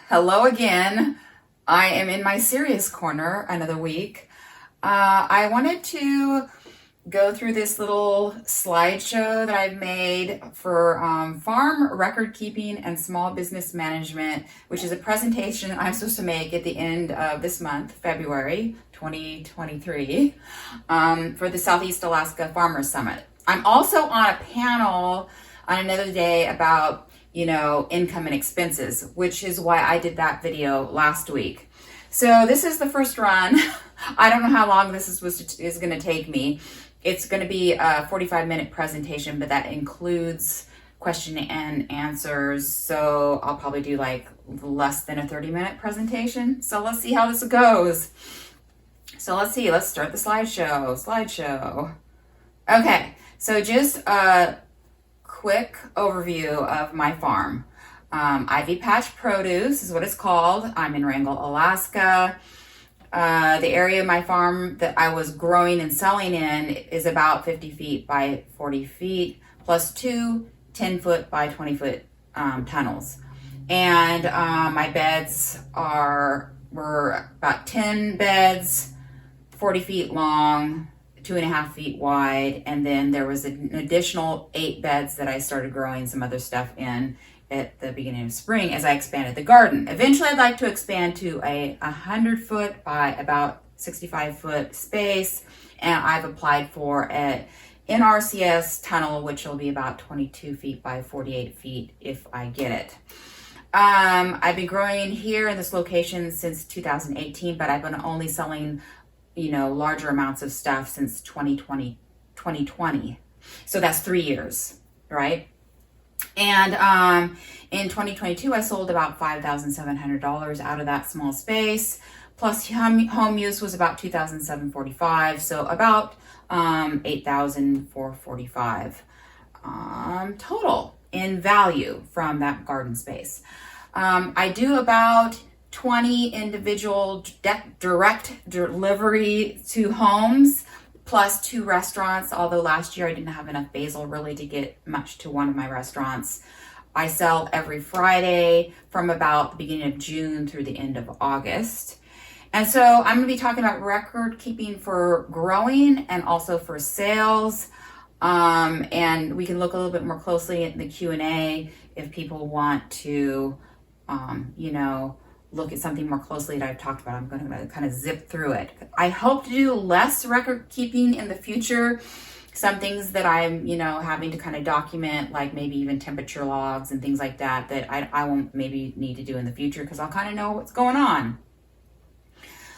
Hello again. I am in my serious corner another week. I wanted to go through this little slideshow that I've made for farm record keeping and small business management, which is a presentation I'm supposed to make at the end of this month, February 2023, for the Southeast Alaska Farmers Summit. I'm also on a panel on another day about income and expenses, which is why I did that video last week. So this is the first run. I don't know how long this is going to take me. It's going to be a 45-minute presentation, but that includes question and answers. So I'll probably do like less than a 30-minute presentation. So let's see how this goes. So let's start the slideshow. Okay, so just quick overview of my farm. Ivy Patch Produce is what it's called. I'm in Wrangell, Alaska. The area of my farm that I was growing and selling in is about 50 feet by 40 feet, plus two 10-foot by 20-foot tunnels. And my beds were about 10 beds, 40 feet long, 2.5 feet wide, and then there was an additional 8 beds that I started growing some other stuff in at the beginning of spring as I expanded the garden. Eventually I'd like to expand to a 100-foot by about 65-foot space, and I've applied for an NRCS tunnel, which will be about 22 feet by 48 feet if I get it. I've been growing here in this location since 2018, but I've been only selling larger amounts of stuff since 2020. So that's 3 years, right? And in 2022, I sold about $5,700 out of that small space, plus home use was about $2,745, so about $8,445 total in value from that garden space. I do about 20 individual direct delivery to homes, plus 2 restaurants, although last year I didn't have enough basil really to get much to one of my restaurants. I sell every Friday from about the beginning of June through the end of August. And so I'm going to be talking about record keeping for growing and also for sales. And we can look a little bit more closely in the Q&A if people want to, look at something more closely that I've talked about. I'm going to kind of zip through it. I hope to do less record keeping in the future. Some things that I'm, having to kind of document, like maybe even temperature logs and things like that I won't maybe need to do in the future because I'll kind of know what's going on.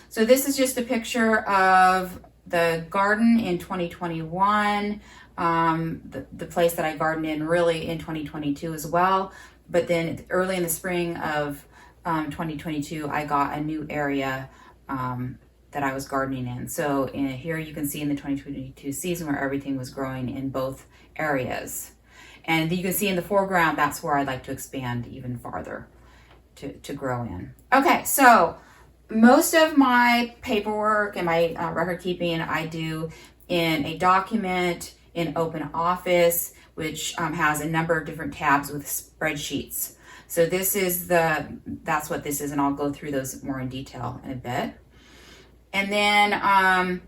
So this is just a picture of the garden in 2021, the place that I gardened in really in 2022 as well. But then early in the spring of 2022, I got a new area that I was gardening in. So here you can see in the 2022 season where everything was growing in both areas. And you can see in the foreground, that's where I'd like to expand even farther to grow in. Okay, so most of my paperwork and my record keeping I do in a document in OpenOffice, which has a number of different tabs with spreadsheets. So that's what this is, and I'll go through those more in detail in a bit. And then I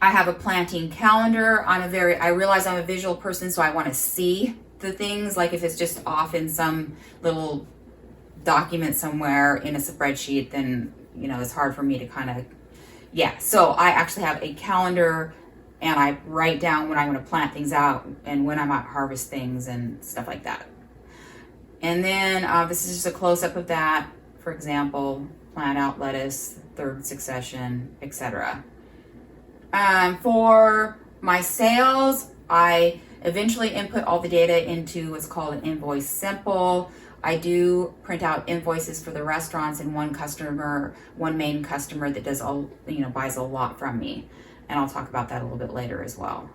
have a planting calendar. I realize I'm a visual person, so I want to see the things, like if it's just off in some little document somewhere in a spreadsheet, then, it's hard for me to so I actually have a calendar, and I write down when I'm going to plant things out and when I might harvest things and stuff like that. And then this is just a close-up of that. For example, plant out lettuce, third succession, etc. For my sales, I eventually input all the data into what's called an Invoice Simple. I do print out invoices for the restaurants and one main customer that does buys a lot from me. And I'll talk about that a little bit later as well.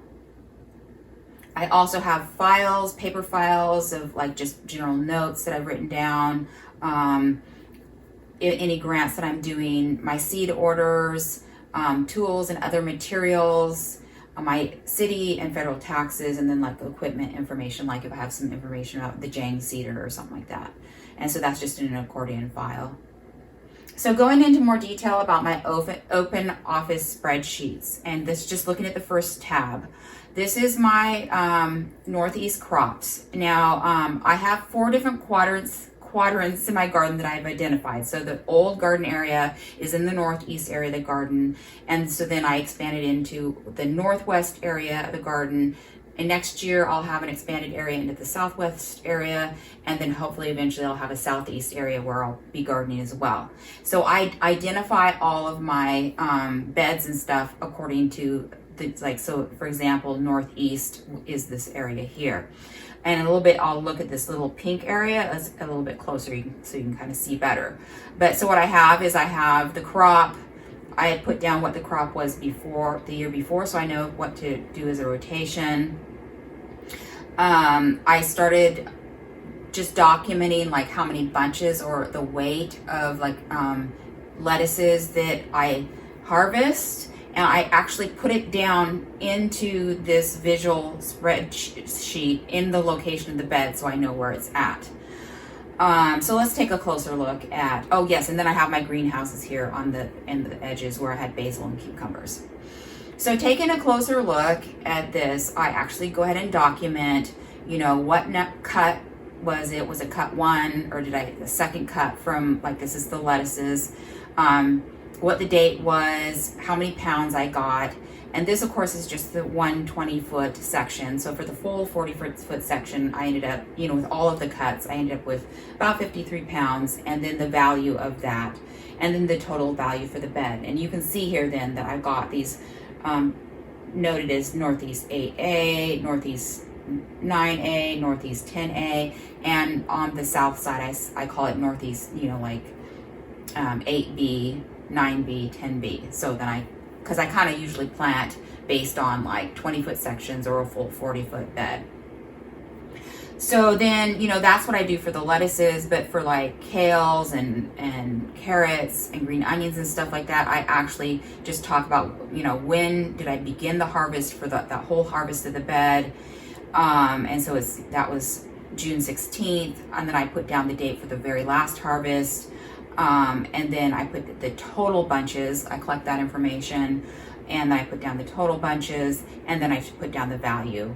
I also have files, paper files of like just general notes that I've written down, any grants that I'm doing, my seed orders, tools and other materials, my city and federal taxes, and then like equipment information, like if I have some information about the Jang seeder or something like that. And so that's just in an accordion file. So going into more detail about my OpenOffice spreadsheets, and this just looking at the first tab. This is my northeast crops. Now I have 4 different quadrants in my garden that I've identified. So the old garden area is in the northeast area of the garden, and so then I expanded into the northwest area of the garden. And next year I'll have an expanded area into the southwest area, and then hopefully eventually I'll have a southeast area where I'll be gardening as well. So I identify all of my beds and stuff according to so for example, northeast is this area here. And in a little bit, I'll look at this little pink area a little bit closer so you can kind of see better. But so what I have is I have the crop. I had put down what the crop was before, the year before, so I know what to do as a rotation. I started just documenting like how many bunches or the weight of like lettuces that I harvest. And I actually put it down into this visual spreadsheet in the location of the bed so I know where it's at. So let's take a closer look at, oh yes, and then I have my greenhouses here on the edges where I had basil and cucumbers. So taking a closer look at this, I actually go ahead and document, what cut was it? Was it cut 1, or did I a second cut from, like this is the lettuces, what the date was, how many pounds I got. And this, of course, is just the 120-foot section. So for the full 40-foot section, I ended up, with all of the cuts, I ended up with about 53 pounds, and then the value of that, and then the total value for the bed. And you can see here then that I've got these noted as Northeast 8A, Northeast 9A, Northeast 10A, and on the south side, I call it Northeast, 8B, 9B, 10B. So then because I kind of usually plant based on like 20-foot sections or a full 40-foot bed. So then, that's what I do for the lettuces, but for like kales and carrots and green onions and stuff like that, I actually just talk about, when did I begin the harvest for that whole harvest of the bed. And so that was June 16th, and then I put down the date for the very last harvest. And then I put the total bunches, I collect that information, and then I put down the total bunches, and then I put down the value.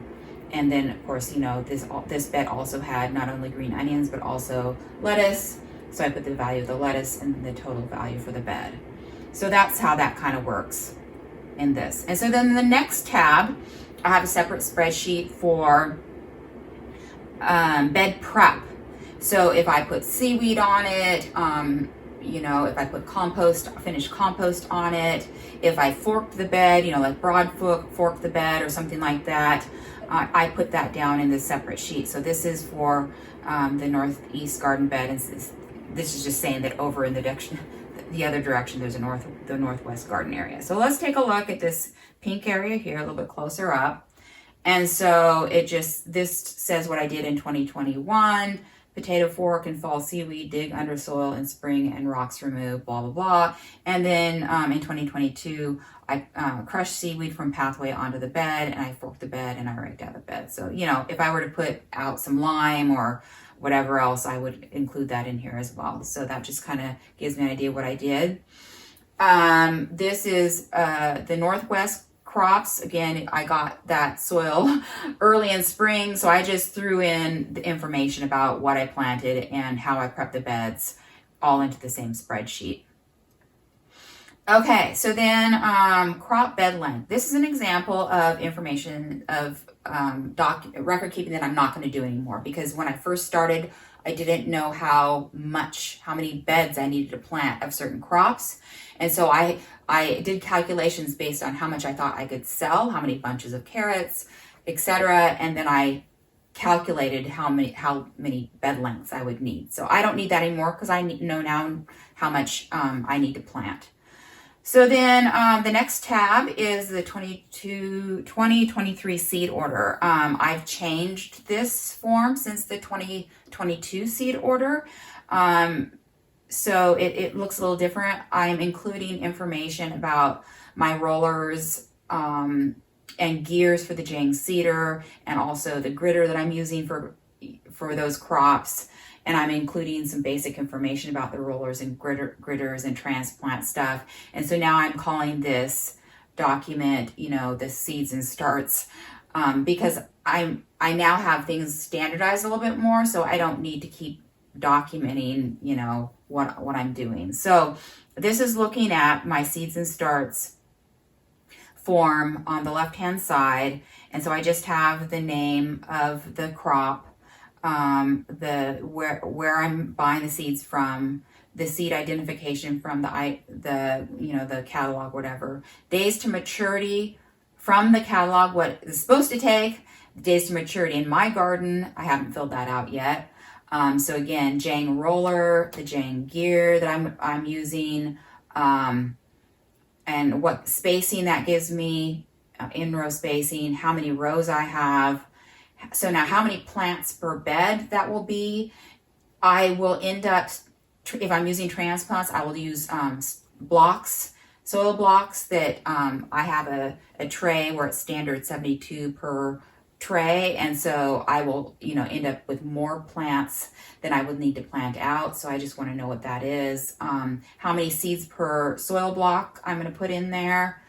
And then, of course, this bed also had not only green onions, but also lettuce. So I put the value of the lettuce and the total value for the bed. So that's how that kind of works in this. And so then the next tab, I have a separate spreadsheet for bed prep. So if I put seaweed on it, if I put finished compost on it, if I forked the bed, like broad fork the bed or something like that, I put that down in the separate sheet. So this is for the northeast garden bed, and this is just saying that over in the other direction, there's the northwest garden area. So let's take a look at this pink area here a little bit closer up. And so this says what I did in 2021. Potato fork and fall seaweed, dig under soil in spring and rocks removed, blah, blah, blah. And then in 2022, I crushed seaweed from pathway onto the bed, and I forked the bed and I raked out the bed. So, if I were to put out some lime or whatever else, I would include that in here as well. So that just kind of gives me an idea of what I did. This is the northwest crops. Again, I got that soil early in spring, so I just threw in the information about what I planted and how I prepped the beds all into the same spreadsheet. Okay, so then crop bed length. This is an example of information of record keeping that I'm not going to do anymore, because when I first started, I didn't know how many beds I needed to plant of certain crops. And so I did calculations based on how much I thought I could sell, how many bunches of carrots, etc. And then I calculated how many bed lengths I would need. So I don't need that anymore, because I know now how much I need to plant. So then the next tab is the 2023 seed order. I've changed this form since the 2022 seed order. So it looks a little different. I'm including information about my rollers and gears for the Jang seeder, and also the gritter that I'm using for those crops. and I'm including some basic information about the rollers and gritters and transplant stuff. And so now I'm calling this document, the seeds and starts, because I now have things standardized a little bit more, so I don't need to keep documenting, what I'm doing. So this is looking at my seeds and starts form on the left-hand side. And so I just have the name of the crop, where I'm buying the seeds from, the seed identification from the catalog, whatever. Days to maturity from the catalog, what it's supposed to take, days to maturity in my garden. I haven't filled that out yet. So again, Jang roller, the Jang gear that I'm using, and what spacing that gives me, in-row spacing, how many rows I have. So now how many plants per bed that will be. I will end up, if I'm using transplants, I will use blocks, soil blocks that I have a tray where it's standard 72 per tray, and so I will end up with more plants than I would need to plant out. So I just want to know what that is. How many seeds per soil block I'm going to put in there.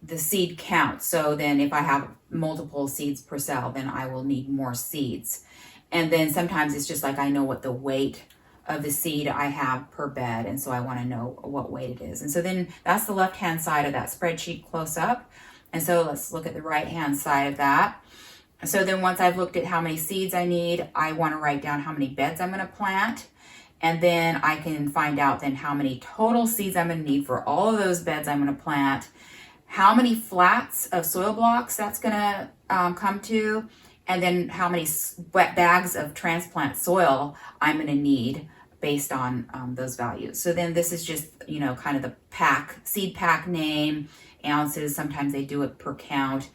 The seed count. So then if I have multiple seeds per cell, then I will need more seeds. And then sometimes it's just like I know what the weight of the seed I have per bed, and so I want to know what weight it is. And so then that's the left hand side of that spreadsheet close up. And so let's look at the right hand side of that. So then once I've looked at how many seeds I need, I want to write down how many beds I'm going to plant. And then I can find out then how many total seeds I'm going to need for all of those beds I'm going to plant, how many flats of soil blocks that's going to come to, and then how many wet bags of transplant soil I'm going to need based on those values. So then this is just, kind of the seed pack name, ounces. Sometimes they do it per count,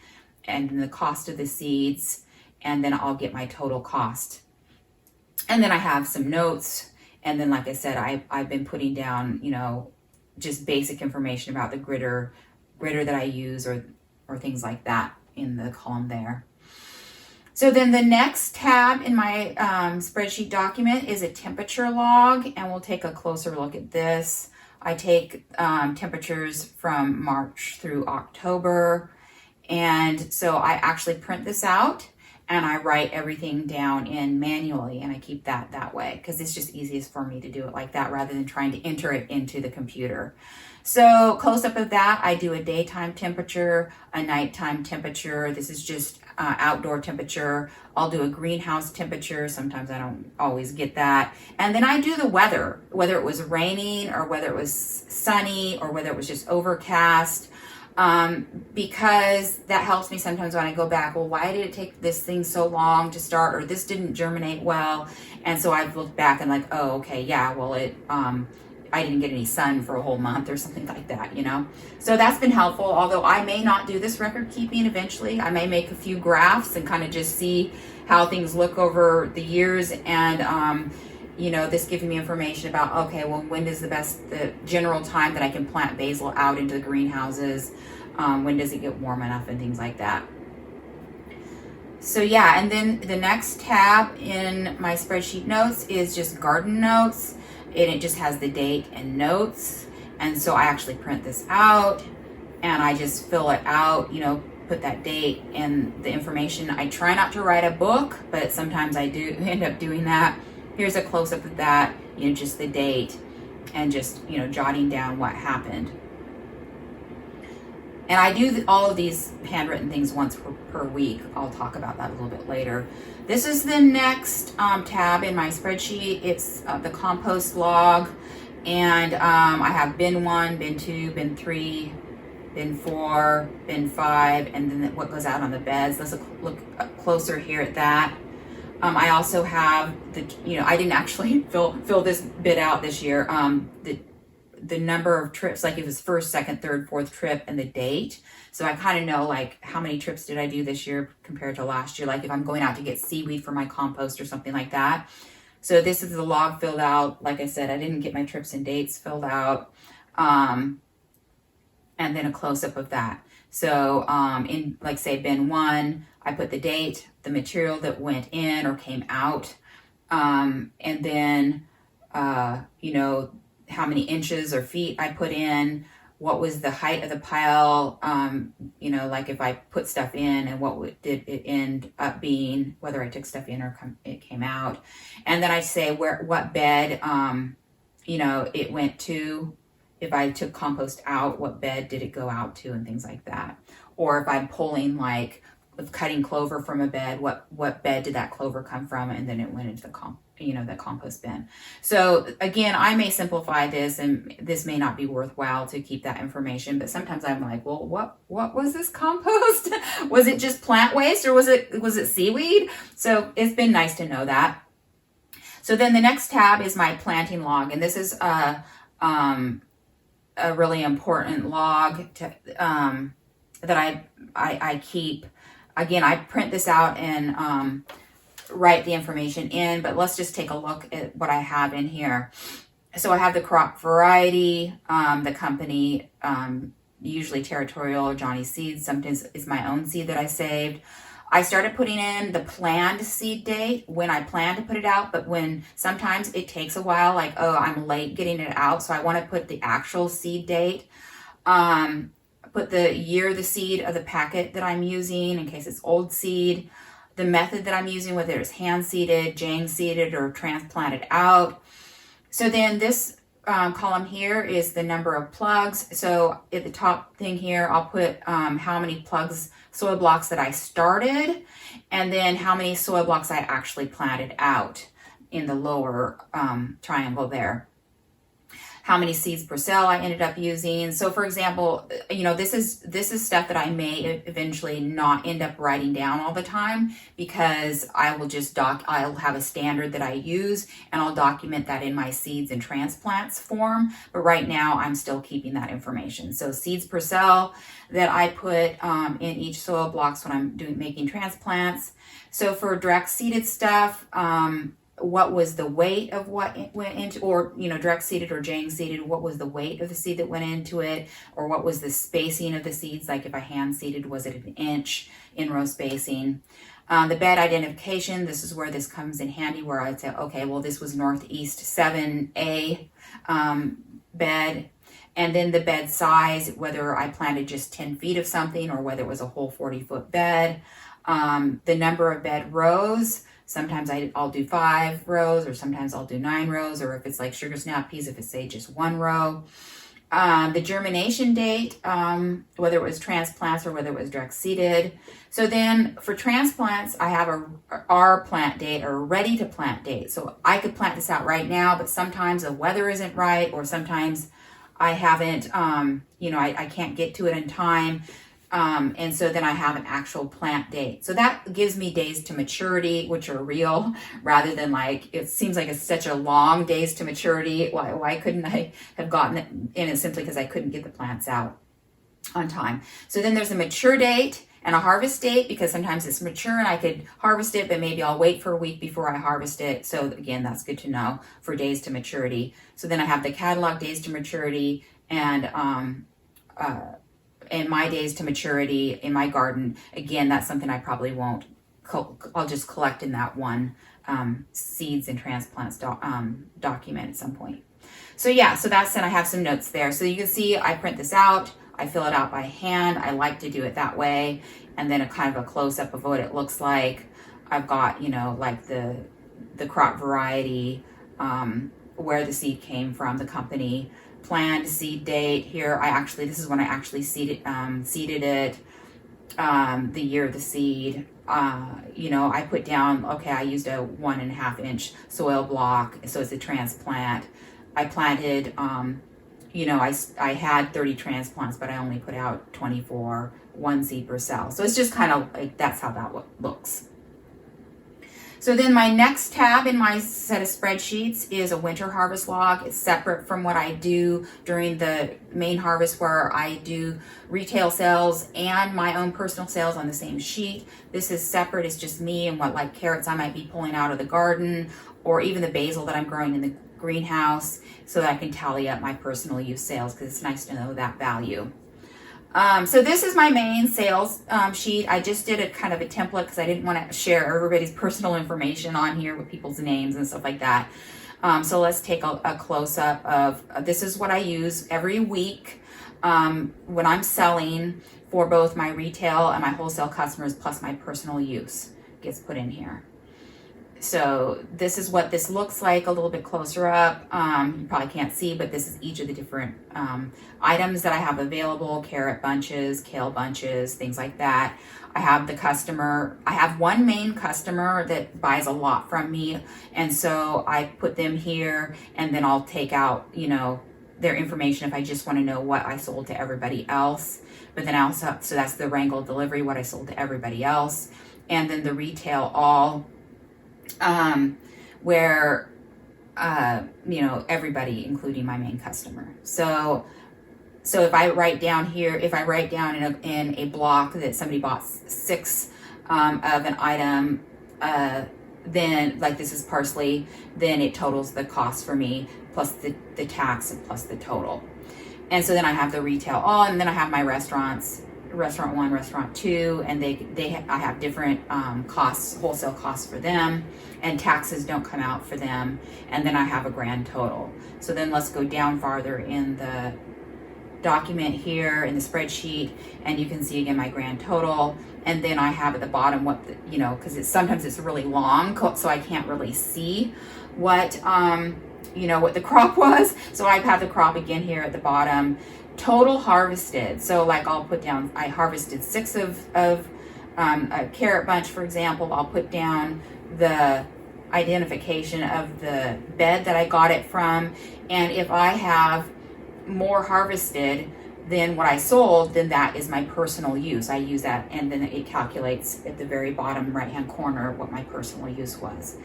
and then the cost of the seeds, and then I'll get my total cost. And then I have some notes, and then like I said, I've been putting down, just basic information about the gritter that I use or things like that in the column there. So then the next tab in my spreadsheet document is a temperature log, and we'll take a closer look at this. I take temperatures from March through October, and so I actually print this out and I write everything down in manually, and I keep that way because it's just easiest for me to do it like that rather than trying to enter it into the computer. So close up of that, I do a daytime temperature, a nighttime temperature. This is just outdoor temperature. I'll do a greenhouse temperature. Sometimes I don't always get that. And then I do the weather, whether it was raining or whether it was sunny or whether it was just overcast, because that helps me sometimes when I go back. Well, why did it take this thing so long to start, or this didn't germinate well? And so I've looked back and like, oh, okay, yeah, well, I didn't get any sun for a whole month or something like that, So that's been helpful, although I may not do this record keeping eventually. I may make a few graphs and kind of just see how things look over the years, and this giving me information about, okay, well, when is the general time that I can plant basil out into the greenhouses? When does it get warm enough and things like that? So yeah, and then the next tab in my spreadsheet notes is just garden notes. And it just has the date and notes. And so I actually print this out and I just fill it out, put that date and the information. I try not to write a book, but sometimes I do end up doing that. Here's a close-up of that, just the date and just, jotting down what happened. And I do all of these handwritten things once per week. I'll talk about that a little bit later. This is the next tab in my spreadsheet. It's the compost log. And I have bin 1, bin 2, bin 3, bin 4, bin 5, and then what goes out on the beds. Let's look closer here at that. I also have I didn't actually fill this bit out this year. The number of trips, like it was first, second, third, fourth trip, and the date. So I kind of know like how many trips did I do this year compared to last year. Like if I'm going out to get seaweed for my compost or something like that. So this is the log filled out. Like I said, I didn't get my trips and dates filled out. And then a close up of that. So in, like, say, bin 1, I put the date, the material that went in or came out, and then, you know, how many inches or feet I put in, what was the height of the pile, you know, like if I put stuff in, and what did it end up being, whether I took stuff in or it came out. And then I say what bed, you know, it went to. If I took compost out, what bed did it go out to, and things like that. Or if I'm pulling, like, cutting clover from a bed, what bed did that clover come from, and then it went into the compost bin. So again, I may simplify this, and this may not be worthwhile to keep that information, but sometimes I'm like, well, what was this compost? Was it just plant waste, or was it seaweed? So it's been nice to know that. So then the next tab is my planting log, and this is a really important log that I keep. Again, I print this out and write the information in, but let's just take a look at what I have in here. So I have the crop variety, the company, usually Territorial or Johnny Seeds. Sometimes it's my own seed that I saved. I started putting in the planned seed date when I plan to put it out, but when sometimes it takes a while, like, oh, I'm late getting it out, so I want to put the actual seed date. Put the year of the seed of the packet that I'm using in case it's old seed, the method that I'm using, whether it's hand seeded, Jane seeded, or transplanted out. So then this column here is the number of plugs. So at the top thing here, I'll put how many plugs, soil blocks that I started, and then how many soil blocks I actually planted out in the lower triangle there. How many seeds per cell I ended up using. So for example, you know, this is stuff that I may eventually not end up writing down all the time, because I will just I'll have a standard that I use, and I'll document that in my seeds and transplants form. But right now I'm still keeping that information. So seeds per cell that I put in each soil blocks when I'm making transplants. So for direct seeded stuff, what was the weight of what it went into, or, you know, direct seeded or Jane seeded, what was the weight of the seed that went into it, or what was the spacing of the seeds, like if I hand seeded, was it an inch in row spacing. The bed identification, this is where this comes in handy, where I'd say, okay, well, this was Northeast 7A bed. And then the bed size, whether I planted just 10 feet of something or whether it was a whole 40-foot bed. The number of bed rows, sometimes I'll do 5 rows, or sometimes I'll do 9 rows, or if it's like sugar snap peas, if it's, say, just 1 row. The germination date, whether it was transplants or whether it was direct seeded. So then for transplants, I have a R plant date, or ready to plant date. So I could plant this out right now, but sometimes the weather isn't right, or sometimes I haven't, you know, I can't get to it in time. And so then I have an actual plant date. So that gives me days to maturity, which are real, rather than, like, it seems like it's such a long days to maturity. Why couldn't I have gotten it in it simply because I couldn't get the plants out on time? So then there's a mature date and a harvest date, because sometimes it's mature and I could harvest it, but maybe I'll wait for a week before I harvest it. So again, that's good to know for days to maturity. So then I have the catalog days to maturity, and my days to maturity in my garden. Again, that's something I probably won't, I'll just collect in that one seeds and transplants document at some point. So yeah, so that's it. I have some notes there. So you can see I print this out, I fill it out by hand. I like to do it that way. And then a kind of a close-up of what it looks like. I've got, you know, like the crop variety, where the seed came from, the company, planned seed date. Here, this is when I actually seeded it, the year of the seed. You know, I put down, okay, I used a 1.5 inch soil block, so it's a transplant. I planted, you know, I had 30 transplants, but I only put out 24, 1 seed per cell. So it's just kind of like, that's how that looks. So then my next tab in my set of spreadsheets is a winter harvest log. It's separate from what I do during the main harvest, where I do retail sales and my own personal sales on the same sheet. This is separate. It's just me and what, like, carrots I might be pulling out of the garden, or even the basil that I'm growing in the greenhouse, so that I can tally up my personal use sales, because it's nice to know that value. So this is my main sales sheet. I just did a kind of a template because I didn't want to share everybody's personal information on here with people's names and stuff like that. So let's take a close-up of this is what I use every week when I'm selling for both my retail and my wholesale customers, plus my personal use gets put in here. So this is what this looks like a little bit closer up. You probably can't see, but this is each of the different items that I have available: carrot bunches, kale bunches, things like that. I have the customer, I have one main customer that buys a lot from me, and so I put them here, and then I'll take out, you know, their information if I just want to know what I sold to everybody else. But then I also, so that's the wrangle delivery, what I sold to everybody else, and then the retail all, where you know, everybody, including my main customer. So if I write down here, if I write down in a block that somebody bought 6 of an item, then like this is parsley, then it totals the cost for me plus the tax and plus the total. And so then I have the retail all, and then I have my restaurants, restaurant 1, restaurant 2, and I have different costs, wholesale costs for them, and taxes don't come out for them, and then I have a grand total. So then let's go down farther in the document here in the spreadsheet, and you can see again my grand total, and then I have at the bottom what the, you know, because sometimes it's really long, so I can't really see what you know, what the crop was. So I have the crop again here at the bottom. Total harvested. So like I'll put down, I harvested 6 of a carrot bunch, for example. I'll put down the identification of the bed that I got it from. And if I have more harvested than what I sold, then that is my personal use. I use that, and then it calculates at the very bottom right-hand corner what my personal use was.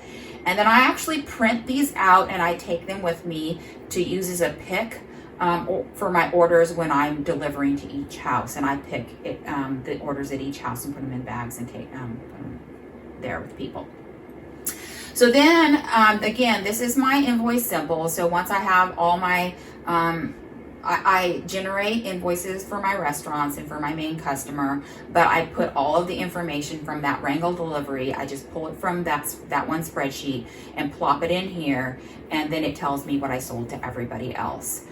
And then I actually print these out, and I take them with me to use as a pick for my orders when I'm delivering to each house. And I pick it, the orders at each house and put them in bags and take them there with people. So then, again, this is my Invoice Simple. So once I have all my, I generate invoices for my restaurants and for my main customer, but I put all of the information from that wrangle delivery. I just pull it from that one spreadsheet and plop it in here, and then it tells me what I sold to everybody else.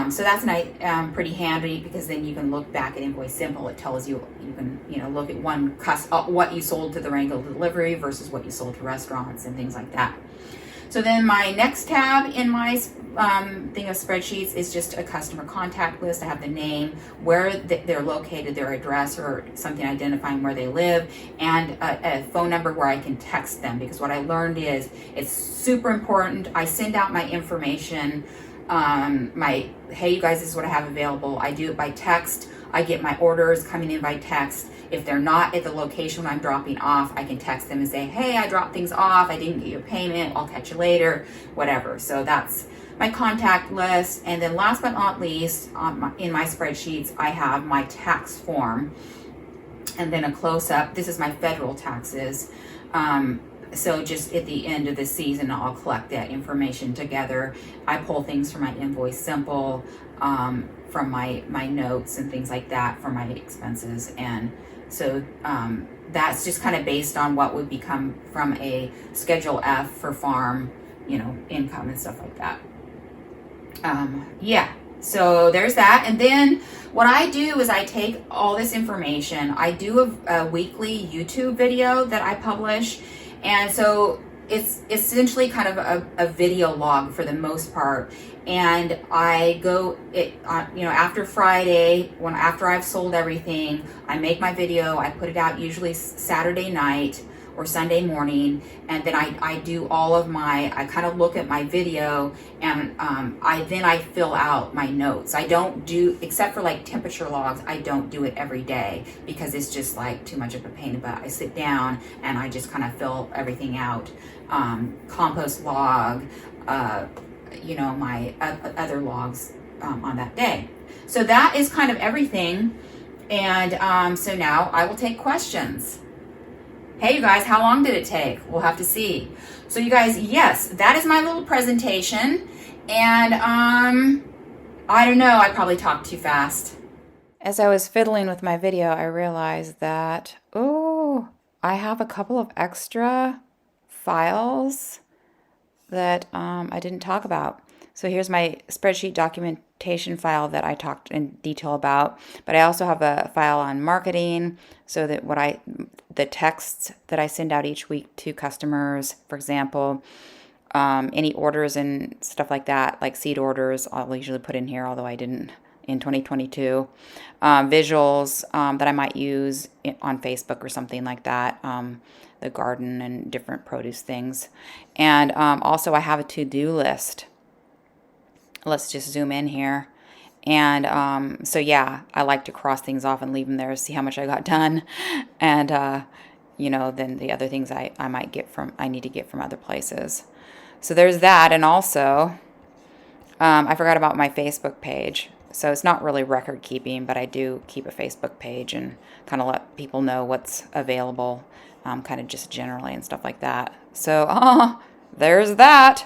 So that's nice, pretty handy, because then you can look back at Invoice Simple. It tells you, you can, you know, look at what you sold to the wrangle delivery versus what you sold to restaurants and things like that. So then my next tab in my thing of spreadsheets is just a customer contact list. I have the name, where they're located, their address, or something identifying where they live, and a phone number where I can text them, because what I learned is it's super important. I send out my information, hey, you guys, this is what I have available. I do it by text. I get my orders coming in by text. If they're not at the location when I'm dropping off, I can text them and say, hey, I dropped things off. I didn't get your payment. I'll catch you later, whatever. So that's my contact list. And then last but not least, in my spreadsheets, I have my tax form. And then a close-up. This is my federal taxes. So just at the end of the season, I'll collect that information together. I pull things from my Invoice Simple, from my notes and things like that for my expenses. And so that's just kind of based on what would become from a Schedule F for farm, you know, income and stuff like that. Yeah, so there's that. And then what I do is I take all this information. I do a weekly YouTube video that I publish. And so it's essentially kind of a video log for the most part. And I go, you know, after Friday, after I've sold everything, I make my video. I put it out usually Saturday night or Sunday morning, and then I do all of I kind of look at my video, and I fill out my notes. I don't do, except for like temperature logs, I don't do it every day because it's just like too much of a pain in the butt. I sit down and I just kind of fill everything out. Compost log, you know, my other logs on that day. So that is kind of everything. And so now I will take questions. Hey, you guys, how long did it take? We'll have to see. So you guys, yes, that is my little presentation. And I don't know, I probably talked too fast. As I was fiddling with my video, I realized that, oh, I have a couple of extra files that I didn't talk about. So here's my spreadsheet documentation file that I talked in detail about, but I also have a file on marketing, so that the texts that I send out each week to customers, for example, any orders and stuff like that, like seed orders, I'll usually put in here, although I didn't in 2022. Visuals that I might use on Facebook or something like that, the garden and different produce things. And also I have a to-do list. Let's just zoom in here. And so yeah, I like to cross things off and leave them there to see how much I got done. And then the other things I need to get from other places. So there's that. And also, I forgot about my Facebook page. So it's not really record keeping, but I do keep a Facebook page and kind of let people know what's available, kind of just generally and stuff like that. So there's that.